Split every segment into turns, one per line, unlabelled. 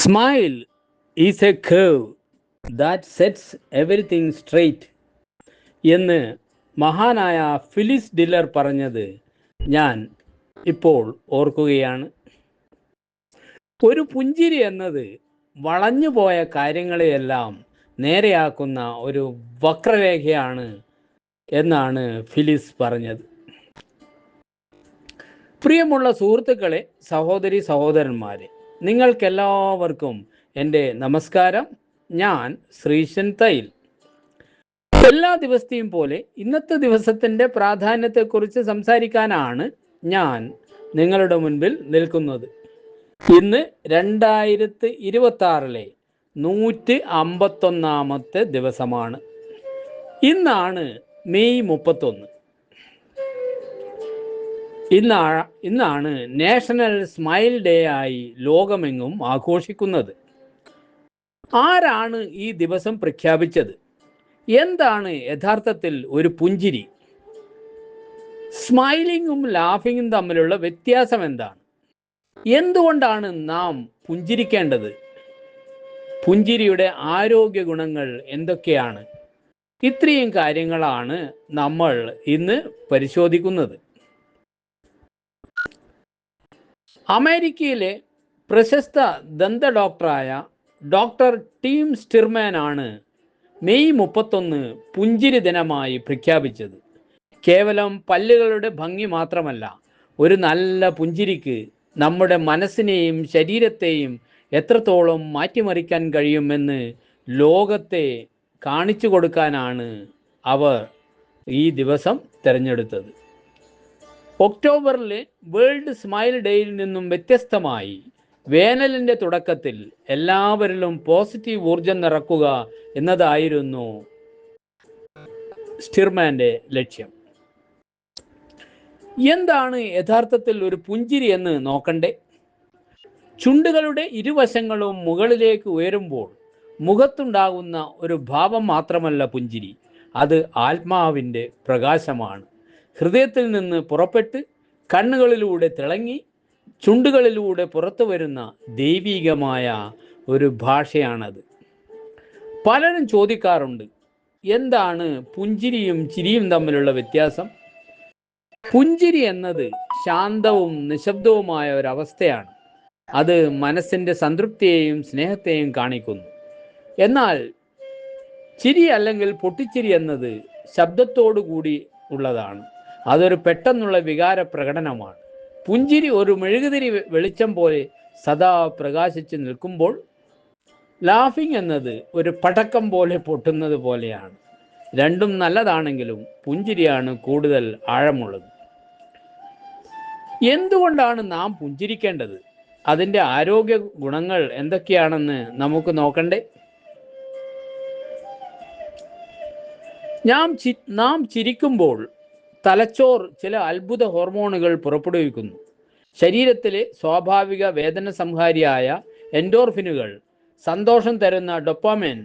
Smile is a curve that sets everything straight എന്ന് മഹാനായ Phyllis ഡില്ലർ പറഞ്ഞത് ഞാൻ ഇപ്പോൾ ഓർക്കുകയാണ്. ഒരു പുഞ്ചിരി എന്നത് വളഞ്ഞുപോയ കാര്യങ്ങളെയെല്ലാം നേരെയാക്കുന്ന ഒരു വക്രരേഖയാണ് എന്നാണ് ഫിലിസ് പറഞ്ഞത്. പ്രിയമുള്ള സുഹൃത്തുക്കളെ, സഹോദരി സഹോദരന്മാരെ, നിങ്ങൾക്കെല്ലാവർക്കും എൻ്റെ നമസ്കാരം. ഞാൻ ശ്രീശൻ തൈൽ. എല്ലാ ദിവസത്തെയും പോലെ ഇന്നത്തെ ദിവസത്തിൻ്റെ പ്രാധാന്യത്തെക്കുറിച്ച് സംസാരിക്കാനാണ് ഞാൻ നിങ്ങളുടെ മുൻപിൽ നിൽക്കുന്നത്. ഇന്ന് 2026 151 ദിവസമാണ്. ഇന്നാണ് മെയ് 31. ഇന്നാണ് നാഷണൽ സ്മൈൽ ഡേ ആയി ലോകമെങ്ങും ആഘോഷിക്കുന്നത്. ആരാണ് ഈ ദിവസം പ്രഖ്യാപിച്ചത്? എന്താണ് യഥാർത്ഥത്തിൽ ഒരു പുഞ്ചിരി? സ്മൈലിങ്ങും ലാഫിങ്ങും തമ്മിലുള്ള വ്യത്യാസം എന്താണ്? എന്തുകൊണ്ടാണ് നാം പുഞ്ചിരിക്കേണ്ടത്? പുഞ്ചിരിയുടെ ആരോഗ്യ ഗുണങ്ങൾ എന്തൊക്കെയാണ്? ഇത്രയും കാര്യങ്ങളാണ് നമ്മൾ ഇന്ന് പരിശോധിക്കുന്നത്. അമേരിക്കയിലെ പ്രശസ്ത ദന്ത ഡോക്ടറായ ഡോക്ടർ ടീം സ്റ്റിർമാൻ ആണ് മെയ് 31 പുഞ്ചിരി ദിനമായി പ്രഖ്യാപിച്ചത്. കേവലം പല്ലുകളുടെ ഭംഗി മാത്രമല്ല, ഒരു നല്ല പുഞ്ചിരിക്ക് നമ്മുടെ മനസ്സിനെയും ശരീരത്തെയും എത്രത്തോളം മാറ്റിമറിക്കാൻ കഴിയുമെന്ന് ലോകത്തെ കാണിച്ചു കൊടുക്കാനാണ് അവർ ഈ ദിവസം തിരഞ്ഞെടുത്തത്. ഒക്ടോബറിലെ വേൾഡ് സ്മൈൽ ഡേയിൽ നിന്നും വ്യത്യസ്തമായി വേനലിൻ്റെ തുടക്കത്തിൽ എല്ലാവരിലും പോസിറ്റീവ് ഊർജം നിറക്കുക എന്നതായിരുന്നു സ്റ്റിർമാൻ്റെ ലക്ഷ്യം. എന്താണ് യഥാർത്ഥത്തിൽ ഒരു പുഞ്ചിരി എന്ന് നോക്കണ്ടേ? ചുണ്ടുകളുടെ ഇരുവശങ്ങളും മുകളിലേക്ക് ഉയരുമ്പോൾ മുഖത്തുണ്ടാകുന്ന ഒരു ഭാവം മാത്രമല്ല പുഞ്ചിരി, അത് ആത്മാവിൻ്റെ പ്രകാശമാണ്. ഹൃദയത്തിൽ നിന്ന് പുറപ്പെട്ട് കണ്ണുകളിലൂടെ തിളങ്ങി ചുണ്ടുകളിലൂടെ പുറത്തു വരുന്ന ദൈവികമായ ഒരു ഭാഷയാണത്. പലരും ചോദിക്കാറുണ്ട്, എന്താണ് പുഞ്ചിരിയും ചിരിയും തമ്മിലുള്ള വ്യത്യാസം? പുഞ്ചിരി എന്നത് ശാന്തവും നിശബ്ദവുമായ ഒരവസ്ഥയാണ്. അത് മനസ്സിൻ്റെ സംതൃപ്തിയെയും സ്നേഹത്തെയും കാണിക്കുന്നു. എന്നാൽ ചിരി അല്ലെങ്കിൽ പൊട്ടിച്ചിരി എന്നത് ശബ്ദത്തോടു കൂടി ഉള്ളതാണ്. അതൊരു പെട്ടെന്നുള്ള വികാര പ്രകടനമാണ്. പുഞ്ചിരി ഒരു മെഴുകുതിരി വെളിച്ചം പോലെ സദാ പ്രകാശിച്ച് നിൽക്കുമ്പോൾ, ലാഫിംഗ് എന്നത് ഒരു പടക്കം പോലെ പൊട്ടുന്നത് പോലെയാണ്. രണ്ടും നല്ലതാണെങ്കിലും പുഞ്ചിരിയാണ് കൂടുതൽ ആഴമുള്ളത്. എന്തുകൊണ്ടാണ് നാം പുഞ്ചിരിക്കേണ്ടത്? അതിൻ്റെ ആരോഗ്യ ഗുണങ്ങൾ എന്തൊക്കെയാണെന്ന് നമുക്ക് നോക്കണ്ടേ? നാം ചിരിക്കുമ്പോൾ തലച്ചോർ ചില അത്ഭുത ഹോർമോണുകൾ പുറപ്പെടുവിക്കുന്നു. ശരീരത്തിലെ സ്വാഭാവിക വേദന സംഹാരിയായ എൻഡോർഫിനുകൾ, സന്തോഷം തരുന്ന ഡോപ്പാമൈൻ,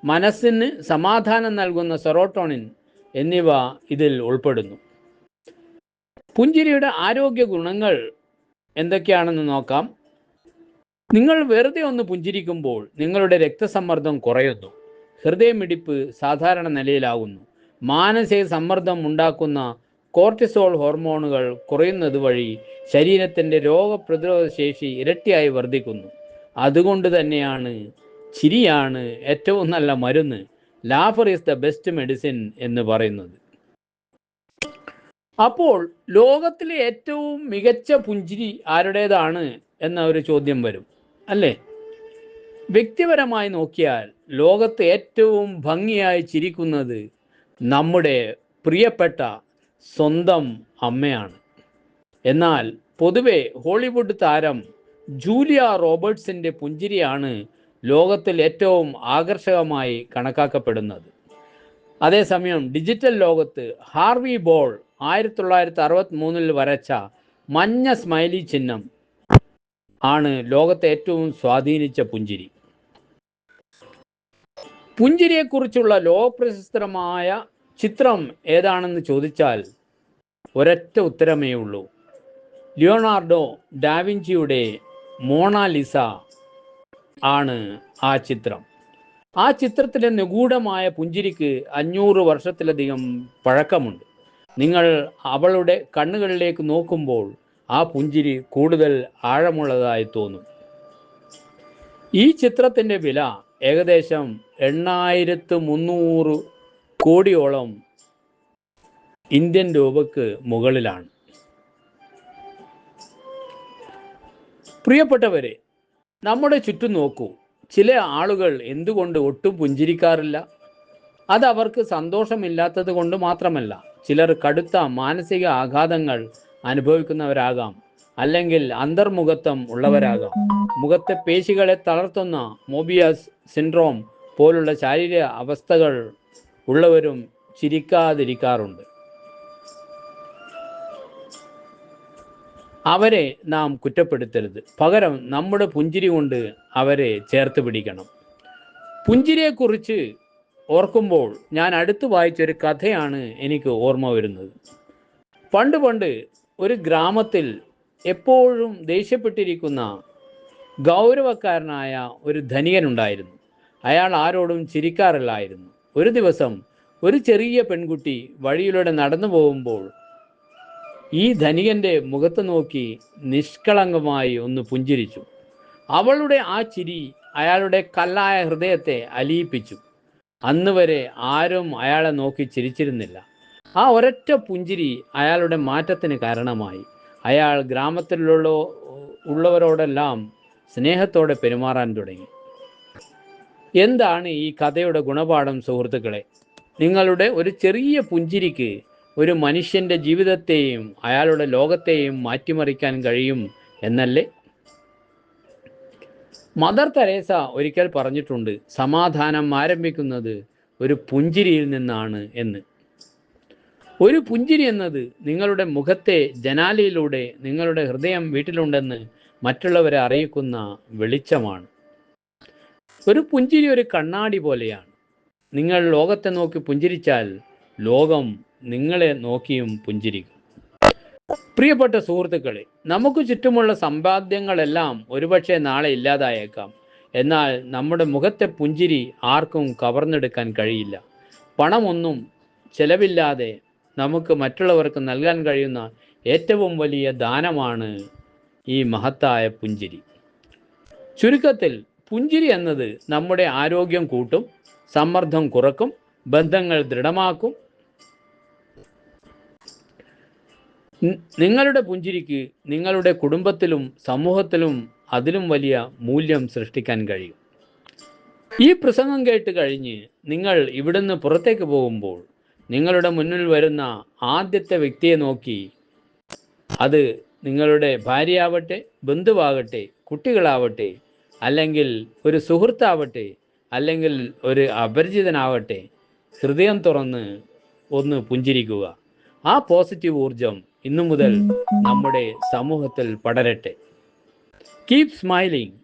മനസ്സിന് സമാധാനം നൽകുന്ന സെറോട്ടോണിൻ എന്നിവ ഇതിൽ ഉൾപ്പെടുന്നു. പുഞ്ചിരിയുടെ ആരോഗ്യ ഗുണങ്ങൾ എന്തൊക്കെയാണെന്ന് നോക്കാം. നിങ്ങൾ വെറുതെ ഒന്ന് പുഞ്ചിരിക്കുമ്പോൾ നിങ്ങളുടെ രക്തസമ്മർദ്ദം കുറയുന്നു, ഹൃദയമിടിപ്പ് സാധാരണ നിലയിലാകുന്നു, മാനസിക സമ്മർദ്ദം ഉണ്ടാക്കുന്ന കോർട്ടിസോൾ ഹോർമോണുകൾ കുറയുന്നത് വഴി ശരീരത്തിൻ്റെ രോഗപ്രതിരോധ ശേഷി ഇരട്ടിയായി വർദ്ധിക്കുന്നു. അതുകൊണ്ട് തന്നെയാണ് ചിരിയാണ് ഏറ്റവും നല്ല മരുന്ന്, laughter is the best medicine എന്ന് പറയുന്നത്. അപ്പോൾ ലോകത്തിലെ ഏറ്റവും മികച്ച പുഞ്ചിരി ആരുടേതാണ് എന്ന ഒരു ചോദ്യം വരും, അല്ലേ? വ്യക്തിപരമായി നോക്കിയാൽ ലോകത്ത് ഏറ്റവും ഭംഗിയായി ചിരിക്കുന്നത് നമ്മുടെ പ്രിയപ്പെട്ട സ്വന്തം അമ്മയാണ്. എന്നാൽ പൊതുവെ ഹോളിവുഡ് താരം ജൂലിയ റോബർട്ട്സിൻ്റെ പുഞ്ചിരിയാണ് ലോകത്തിൽ ഏറ്റവും ആകർഷകമായി കണക്കാക്കപ്പെടുന്നത്. അതേസമയം ഡിജിറ്റൽ ലോകത്ത് ഹാർവി ബോൾ 1963 വരച്ച മഞ്ഞ സ്മൈലി ചിഹ്നം ആണ് ലോകത്തെ ഏറ്റവും സ്വാധീനിച്ച പുഞ്ചിരി. പുഞ്ചിരിയെക്കുറിച്ചുള്ള ലോകപ്രശസ്തമായ ചിത്രം ഏതാണെന്ന് ചോദിച്ചാൽ ഒരൊറ്റ ഉത്തരമേ ഉള്ളൂ, ലിയോണാർഡോ ഡാവിഞ്ചിയുടെ മോണാലിസ ആണ് ആ ചിത്രം. ആ ചിത്രത്തിലെ നിഗൂഢമായ പുഞ്ചിരിക്ക് 500 വർഷത്തിലധികം പഴക്കമുണ്ട്. നിങ്ങൾ അവളുടെ കണ്ണുകളിലേക്ക് നോക്കുമ്പോൾ ആ പുഞ്ചിരി കൂടുതൽ ആഴമുള്ളതായി തോന്നും. ഈ ചിത്രത്തിൻ്റെ വില ഏകദേശം 8300 കോടിയോളം ഇന്ത്യൻ രൂപയ്ക്ക് മുകളിലാണ്. പ്രിയപ്പെട്ടവരെ, നമ്മുടെ ചുറ്റും നോക്കൂ. ചില ആളുകൾ എന്തുകൊണ്ട് ഒട്ടും പുഞ്ചിരിക്കാറില്ല? അത് അവർക്ക് സന്തോഷമില്ലാത്തത് കൊണ്ട് മാത്രമല്ല. ചിലർ കടുത്ത മാനസിക ആഘാതങ്ങൾ അനുഭവിക്കുന്നവരാകാം, അല്ലെങ്കിൽ അന്തർമുഖത്വം ഉള്ളവരാകാം. മുഖത്തെ പേശികളെ തളർത്തുന്ന മോബിയസ് സിൻഡ്രോം പോലുള്ള ശാരീരിക അവസ്ഥകൾ ഉള്ളവരും ചിരിക്കാതിരിക്കാറുണ്ട്. അവരെ നാം കുറ്റപ്പെടുത്തരുത്. പകരം നമ്മുടെ പുഞ്ചിരി കൊണ്ട് അവരെ ചേർത്ത് പിടിക്കണം. പുഞ്ചിരിയെക്കുറിച്ച് ഓർക്കുമ്പോൾ ഞാൻ അടുത്ത് വായിച്ചൊരു കഥയാണ് എനിക്ക് ഓർമ്മ വരുന്നത്. പണ്ട് ഒരു ഗ്രാമത്തിൽ എപ്പോഴും ദേഷ്യപ്പെട്ടിരിക്കുന്ന ഗൗരവക്കാരനായ ഒരു ധനികനുണ്ടായിരുന്നു. അയാൾ ആരോടും ചിരിക്കാറില്ലായിരുന്നു. ഒരു ദിവസം ഒരു ചെറിയ പെൺകുട്ടി വഴിയിലൂടെ നടന്നു പോകുമ്പോൾ ഈ ധനികൻ്റെ മുഖത്ത് നോക്കി നിഷ്കളങ്കമായി ഒന്ന് പുഞ്ചിരിച്ചു. അവളുടെ ആ ചിരി അയാളുടെ കല്ലായ ഹൃദയത്തെ അലിയിപ്പിച്ചു. അന്ന് വരെ ആരും അയാളെ നോക്കി ചിരിച്ചിരുന്നില്ല. ആ ഒരൊറ്റ പുഞ്ചിരി അയാളുടെ മാറ്റത്തിന് കാരണമായി. അയാൾ ഗ്രാമത്തിലുള്ളവരോടെല്ലാം സ്നേഹത്തോടെ പെരുമാറാൻ തുടങ്ങി. എന്താണ് ഈ കഥയുടെ ഗുണപാഠം സുഹൃത്തുക്കളെ? നിങ്ങളുടെ ഒരു ചെറിയ പുഞ്ചിരിക്ക് ഒരു മനുഷ്യൻ്റെ ജീവിതത്തെയും അയാളുടെ ലോകത്തെയും മാറ്റിമറിക്കാൻ കഴിയും എന്നല്ലേ? മദർ തെരേസ ഒരിക്കൽ പറഞ്ഞിട്ടുണ്ട്, സമാധാനം ആരംഭിക്കുന്നത് ഒരു പുഞ്ചിരിയിൽ നിന്നാണ് എന്ന്. ഒരു പുഞ്ചിരി എന്നത് നിങ്ങളുടെ മുഖത്തെ ജനാലയിലൂടെ നിങ്ങളുടെ ഹൃദയം വീട്ടിലുണ്ടെന്ന് മറ്റുള്ളവരെ അറിയിക്കുന്ന വെളിച്ചമാണ്. ഒരു പുഞ്ചിരി ഒരു കണ്ണാടി പോലെയാണ്. നിങ്ങൾ ലോകത്തെ നോക്കി പുഞ്ചിരിച്ചാൽ ലോകം നിങ്ങളെ നോക്കിയും പുഞ്ചിരിക്കും. പ്രിയപ്പെട്ട സുഹൃത്തുക്കളെ, നമുക്ക് ചുറ്റുമുള്ള സമ്പാദ്യങ്ങളെല്ലാം ഒരുപക്ഷെ നാളെ ഇല്ലാതായേക്കാം. എന്നാൽ നമ്മുടെ മുഖത്തെ പുഞ്ചിരി ആർക്കും കവർന്നെടുക്കാൻ കഴിയില്ല. പണമൊന്നും ചെലവില്ലാതെ നമുക്ക് മറ്റുള്ളവർക്ക് നൽകാൻ കഴിയുന്ന ഏറ്റവും വലിയ ദാനമാണ് ഈ മഹത്തായ പുഞ്ചിരി. ചുരുക്കത്തിൽ, പുഞ്ചിരി എന്നത് നമ്മുടെ ആരോഗ്യം കൂട്ടും, സമ്മർദ്ദം കുറക്കും, ബന്ധങ്ങൾ ദൃഢമാക്കും. നിങ്ങളുടെ പുഞ്ചിരിക്ക് നിങ്ങളുടെ കുടുംബത്തിലും സമൂഹത്തിലും അതിലും വലിയ മൂല്യം സൃഷ്ടിക്കാൻ കഴിയും. ഈ പ്രസംഗം കേട്ട് കഴിഞ്ഞ് നിങ്ങൾ ഇവിടുന്ന് പുറത്തേക്ക് പോകുമ്പോൾ നിങ്ങളുടെ മുന്നിൽ വരുന്ന ആദ്യത്തെ വ്യക്തിയെ നോക്കി, അത് നിങ്ങളുടെ ഭാര്യയാവട്ടെ, ബന്ധുവാകട്ടെ, കുട്ടികളാവട്ടെ, അല്ലെങ്കിൽ ഒരു സുഹൃത്താവട്ടെ, അല്ലെങ്കിൽ ഒരു അപരിചിതനാവട്ടെ, ഹൃദയം തുറന്ന് ഒന്ന് പുഞ്ചിരിക്കുക. ആ പോസിറ്റീവ് ഊർജം ഇന്നു മുതൽ നമ്മുടെ സമൂഹത്തിൽ പടരട്ടെ. Keep smiling.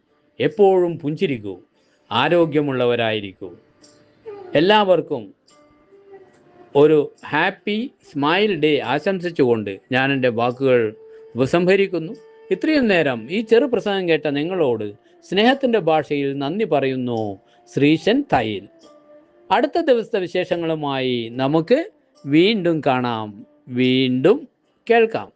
എപ്പോഴും പുഞ്ചിരിക്കൂ, ആരോഗ്യമുള്ളവരായിരിക്കൂ. എല്ലാവർക്കും ഒരു ഹാപ്പി സ്മൈൽ ഡേ ആശംസിച്ചുകൊണ്ട് ഞാൻ എൻ്റെ വാക്കുകൾ ഉപസംഹരിക്കുന്നു. ഇത്രയും നേരം ഈ ചെറു പ്രസംഗം കേട്ട നിങ്ങളോട് സ്നേഹത്തിൻ്റെ ഭാഷയിൽ നന്ദി പറയുന്നു. ശ്രീശൻ തയ്യിൽ. അടുത്ത ദിവസത്തെ വിശേഷങ്ങളുമായി നമുക്ക് വീണ്ടും കാണാം, വീണ്ടും കേൾക്കാം.